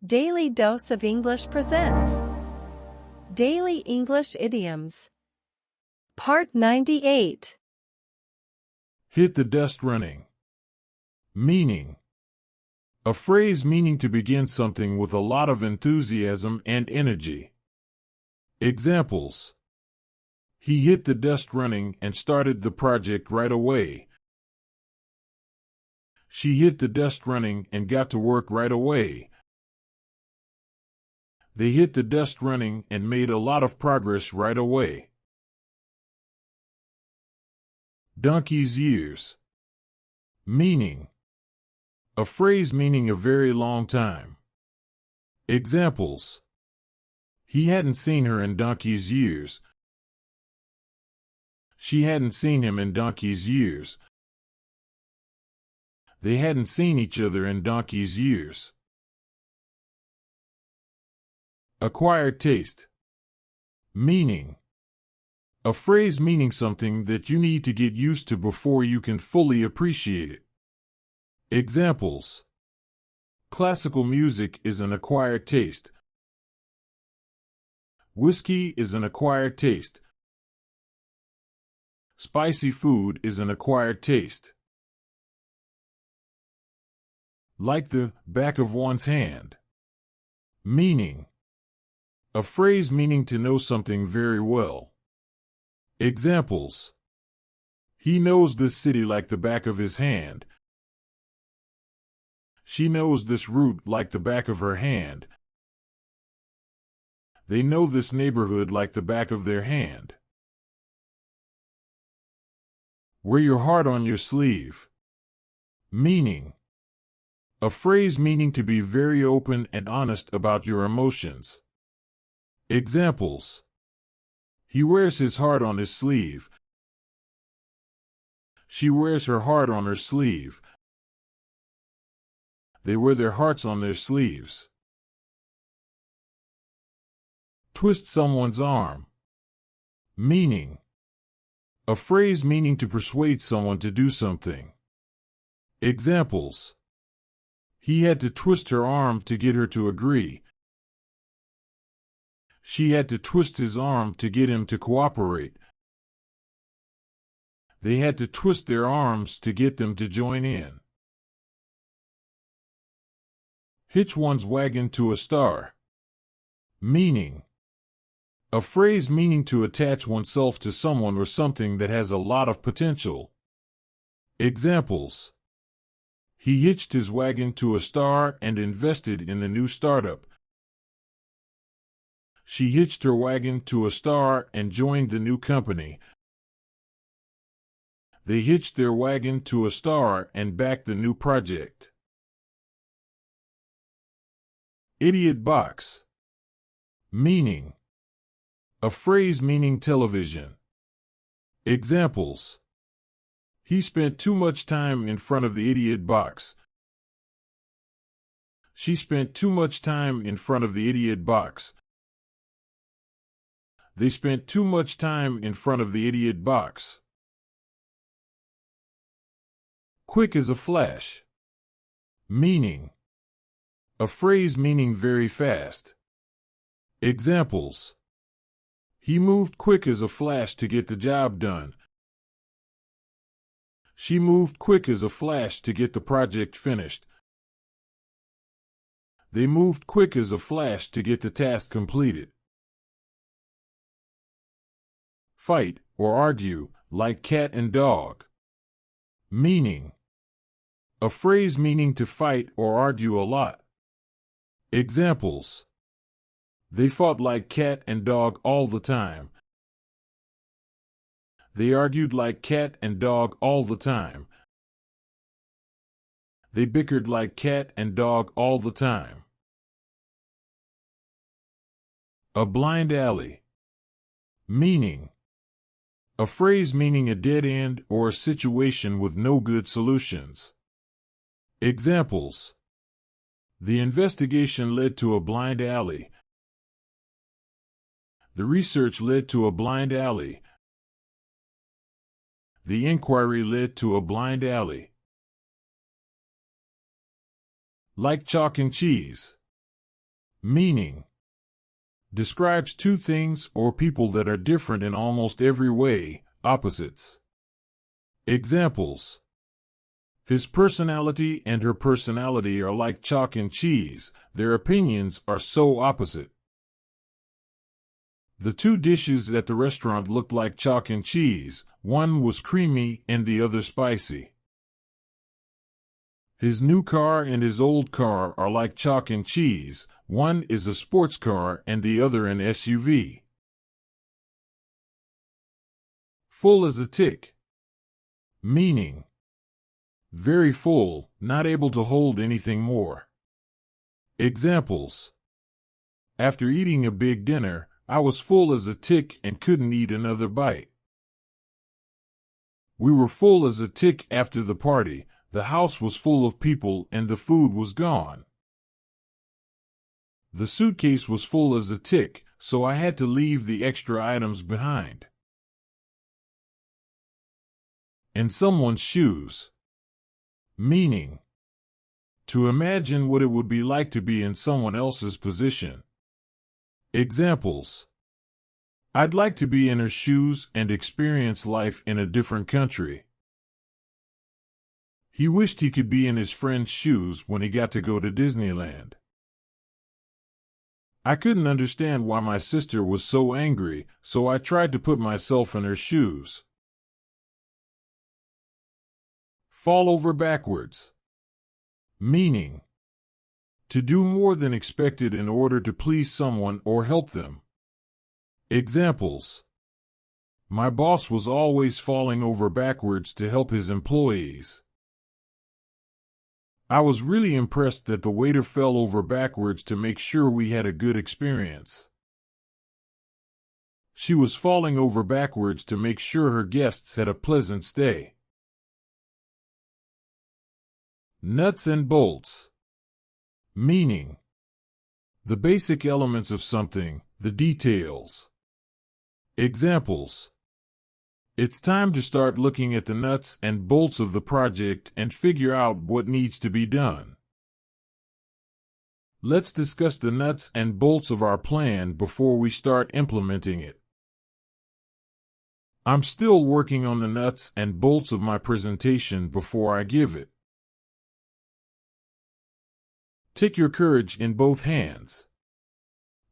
Daily Dose of English presents Daily English Idioms. Part 98. Hit the desk running. Meaning: a phrase meaning to begin something with a lot of enthusiasm and energy. Examples: he hit the desk running and started the project right away. She hit the desk running and got to work right away. They hit the desk running and made a lot of progress right away. Donkey's years. Meaning: a phrase meaning a very long time. Examples: he hadn't seen her in donkey's years. She hadn't seen him in donkey's years. They hadn't seen each other in donkey's years. Acquired taste. Meaning: a phrase meaning something that you need to get used to before you can fully appreciate it. Examples: classical music is an acquired taste. Whiskey is an acquired taste. Spicy food is an acquired taste. Like the back of one's hand. Meaning: a phrase meaning to know something very well. Examples: he knows this city like the back of his hand. She knows this route like the back of her hand. They know this neighborhood like the back of their hand. Wear your heart on your sleeve. Meaning: a phrase meaning to be very open and honest about your emotions. Examples: he wears his heart on his sleeve. She wears her heart on her sleeve. They wear their hearts on their sleeves. Twist someone's arm. Meaning: a phrase meaning to persuade someone to do something. Examples: he had to twist her arm to get her to agree. She had to twist his arm to get him to cooperate. They had to twist their arms to get them to join in. Hitch one's wagon to a star. Meaning: a phrase meaning to attach oneself to someone or something that has a lot of potential. Examples: he hitched his wagon to a star and invested in the new startup. She hitched her wagon to a star and joined the new company. They hitched their wagon to a star and backed the new project. Idiot box. Meaning: a phrase meaning television. Examples: he spent too much time in front of the idiot box. She spent too much time in front of the idiot box. They spent too much time in front of the idiot box. Quick as a flash. Meaning: a phrase meaning very fast. Examples: he moved quick as a flash to get the job done. She moved quick as a flash to get the project finished. They moved quick as a flash to get the task completed. Fight or argue, like cat and dog. Meaning: a phrase meaning to fight or argue a lot. Examples: they fought like cat and dog all the time. They argued like cat and dog all the time. They bickered like cat and dog all the time. A blind alley. Meaning: a phrase meaning a dead end or a situation with no good solutions. Examples: the investigation led to a blind alley. The research led to a blind alley. The inquiry led to a blind alley. Like chalk and cheese. Meaning. Describes two things or people that are different in almost every way, opposites. Examples. His personality and her personality are like chalk and cheese, their opinions are so opposite. The two dishes at the restaurant looked like chalk and cheese, one was creamy and the other spicy. His new car and his old car are like chalk and cheese, one is a sports car and the other an SUV. Full as a tick. Meaning. Very full, not able to hold anything more. Examples. After eating a big dinner, I was full as a tick and couldn't eat another bite. We were full as a tick after the party, the house was full of people and the food was gone. The suitcase was full as a tick, so I had to leave the extra items behind. In someone's shoes. Meaning. To imagine what it would be like to be in someone else's position. Examples. I'd like to be in her shoes and experience life in a different country. He wished he could be in his friend's shoes when he got to go to Disneyland. I couldn't understand why my sister was so angry, so I tried to put myself in her shoes. Fall over backwards. Meaning. To do more than expected in order to please someone or help them. Examples. My boss was always falling over backwards to help his employees. I was really impressed that the waiter fell over backwards to make sure we had a good experience. She was falling over backwards to make sure her guests had a pleasant stay. Nuts and bolts. Meaning. The basic elements of something, the details. Examples. It's time to start looking at the nuts and bolts of the project and figure out what needs to be done. Let's discuss the nuts and bolts of our plan before we start implementing it. I'm still working on the nuts and bolts of my presentation before I give it. Take your courage in both hands.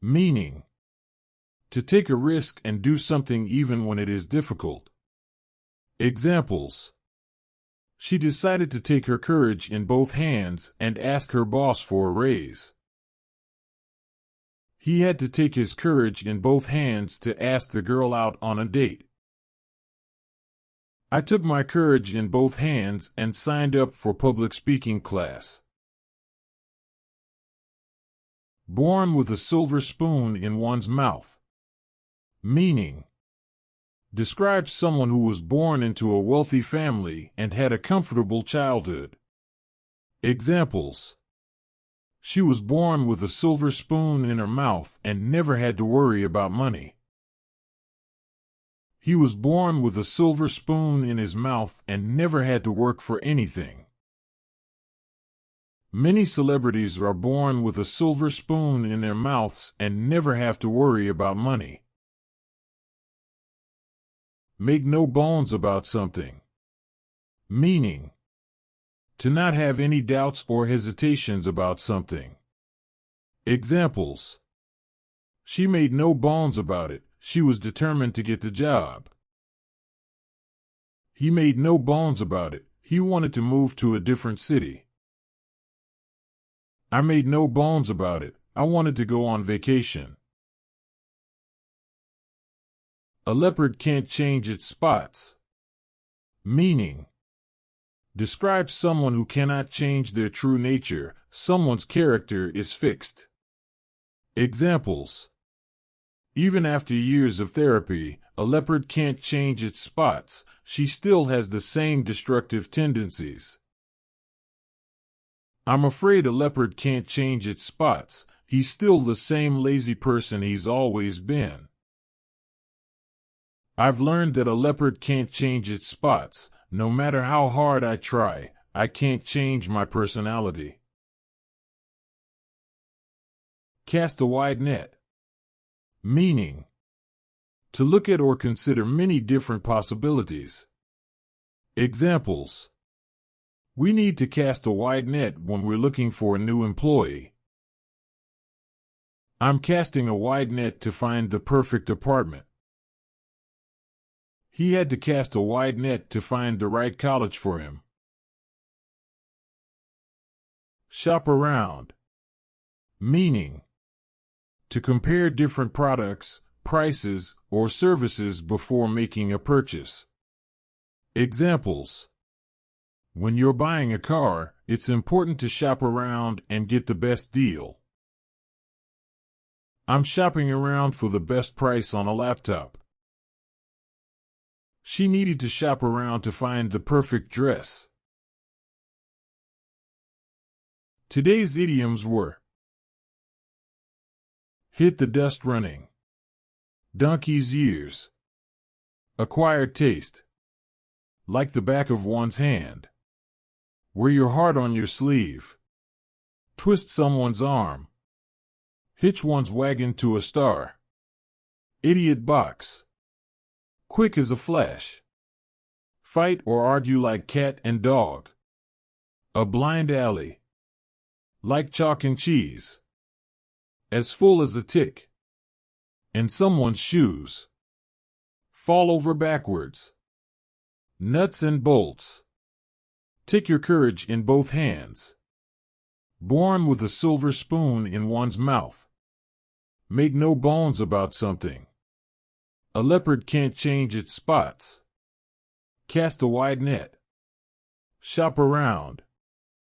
Meaning. To take a risk and do something even when it is difficult. Examples. She decided to take her courage in both hands and ask her boss for a raise. He had to take his courage in both hands to ask the girl out on a date. I took my courage in both hands and signed up for public speaking class. Born with a silver spoon in one's mouth. Meaning. Describes someone who was born into a wealthy family and had a comfortable childhood. Examples. She was born with a silver spoon in her mouth and never had to worry about money. He was born with a silver spoon in his mouth and never had to work for anything. Many celebrities are born with a silver spoon in their mouths and never have to worry about money. Make no bones about something. Meaning. To not have any doubts or hesitations about something. Examples. She made no bones about it, she was determined to get the job. He made no bones about it, he wanted to move to a different city. I made no bones about it, I wanted to go on vacation. A leopard can't change its spots. Meaning. Describes someone who cannot change their true nature, someone's character is fixed. Examples. Even after years of therapy, a leopard can't change its spots, she still has the same destructive tendencies. I'm afraid a leopard can't change its spots, he's still the same lazy person he's always been. I've learned that a leopard can't change its spots, no matter how hard I try, I can't change my personality. Cast a wide net. Meaning: to look at or consider many different possibilities. Examples: we need to cast a wide net when we're looking for a new employee. I'm casting a wide net to find the perfect apartment. He had to cast a wide net to find the right college for him. Shop around. Meaning: to compare different products, prices, or services before making a purchase. Examples: when you're buying a car, it's important to shop around and get the best deal. I'm shopping around for the best price on a laptop. She needed to shop around to find the perfect dress. Today's idioms were: hit the dust running, donkey's ears, acquired taste, like the back of one's hand, wear your heart on your sleeve, twist someone's arm, hitch one's wagon to a star, idiot box, quick as a flash, fight or argue like cat and dog, a blind alley, like chalk and cheese, as full as a tick, in someone's shoes, fall over backwards, nuts and bolts, take your courage in both hands, born with a silver spoon in one's mouth, make no bones about something, a leopard can't change its spots, cast a wide net, shop around.